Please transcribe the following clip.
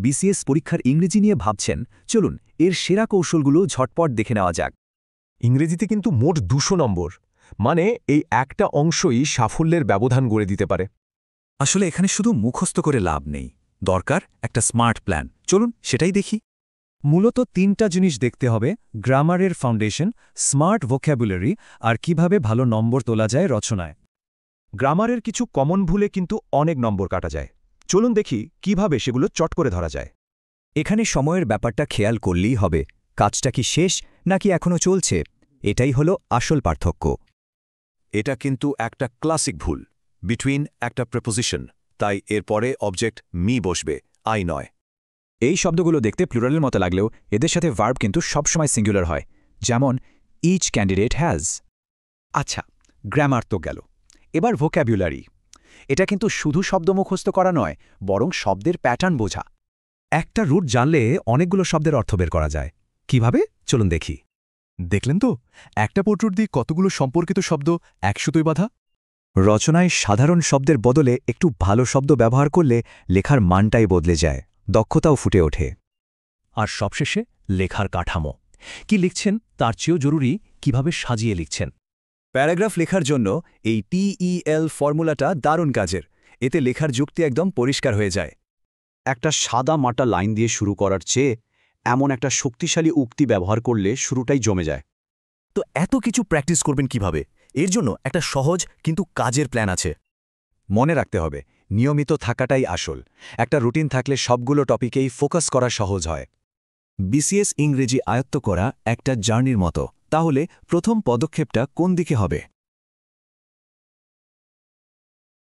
BCS পরীক্ষার ইংরেজি নিয়ে ভাবছেন, চলুন এর সেরা কৌশলগুলো ঝটপট দেখে নেওয়া যাক। ইংরেজিতে কিন্তু মোট 200 নম্বর, মানে এই একটা অংশই সাফল্যের ব্যবধান গড়ে দিতে পারে। আসলে এখানে শুধু মুখস্থ করে লাভ নেই, দরকার একটা স্মার্ট প্ল্যান। চলুন সেটাই দেখি। মূলত 3টা জিনিস দেখতে হবে: গ্রামারের ফাউন্ডেশন, স্মার্ট ভোক্যাবুলারি, আর কিভাবে ভালো নম্বর তোলা যায় রচনায়। গ্রামারের কিছু কমন ভুলে কিন্তু অনেক নম্বর কাটা যায়। চলুন দেখি কিভাবে সেগুলো চট করে ধরা যায়। এখানে সময়ের ব্যাপারটা খেয়াল করলেই হবে, কাজটা কি শেষ নাকি এখনও চলছে, এটাই হলো আসল পার্থক্য। এটা কিন্তু একটা ক্লাসিক ভুল। বিটুইন একটা প্রেপোজিশন, তাই এর পরে অবজেক্ট মি বসবে, আই নয়। এই শব্দগুলো দেখতে প্লুরালের মতো লাগলেও এদের সাথে ভার্ব কিন্তু সবসময় সিঙ্গুলার হয়, যেমন ইচ ক্যান্ডিডেট হ্যাজ। আচ্ছা, গ্রামার তো গেল, এবার ভোক্যাবুলারি। এটা কিন্তু শুধু শব্দ মুখস্থ করা নয়, বরং শব্দের প্যাটার্ন বোঝা। একটা রুট জানলে অনেকগুলো শব্দের অর্থ বের করা যায়। কিভাবে? চলুন দেখি। দেখলেন তো, একটা পট্টুর দিয়ে কতগুলো সম্পর্কিত শব্দ একসুতোই বাঁধা। রচনায় সাধারণ শব্দের বদলে একটু ভালো শব্দ ব্যবহার করলে লেখার মানটাই বদলে যায়, দক্ষতাও ফুটে ওঠে। আর সবশেষে লেখার কাঠামো। কি লিখছেন তার চেয়েও জরুরি কিভাবে সাজিয়ে লিখছেন। প্যারাগ্রাফ লেখার জন্য এই TEL ফর্মুলাটা দারুণ কাজের। এতে লেখার যুক্তি একদম পরিষ্কার হয়ে যায়। একটা সাদা মাটা লাইন দিয়ে শুরু করার চেয়ে এমন একটা শক্তিশালী উক্তি ব্যবহার করলে শুরুটাই জমে যায়। তো এত কিছু প্র্যাকটিস করবেন কিভাবে? এর জন্য একটা সহজ কিন্তু কাজের প্ল্যান আছে। মনে রাখতে হবে, নিয়মিত থাকাটাই আসল। একটা রুটিন থাকলে সবগুলো টপিকেই ফোকাস করা সহজ হয়। বিসিএস ইংরেজি আয়ত্ত করা একটা জার্নির মতো। তাহলে প্রথম পদক্ষেপটা কোন দিকে হবে?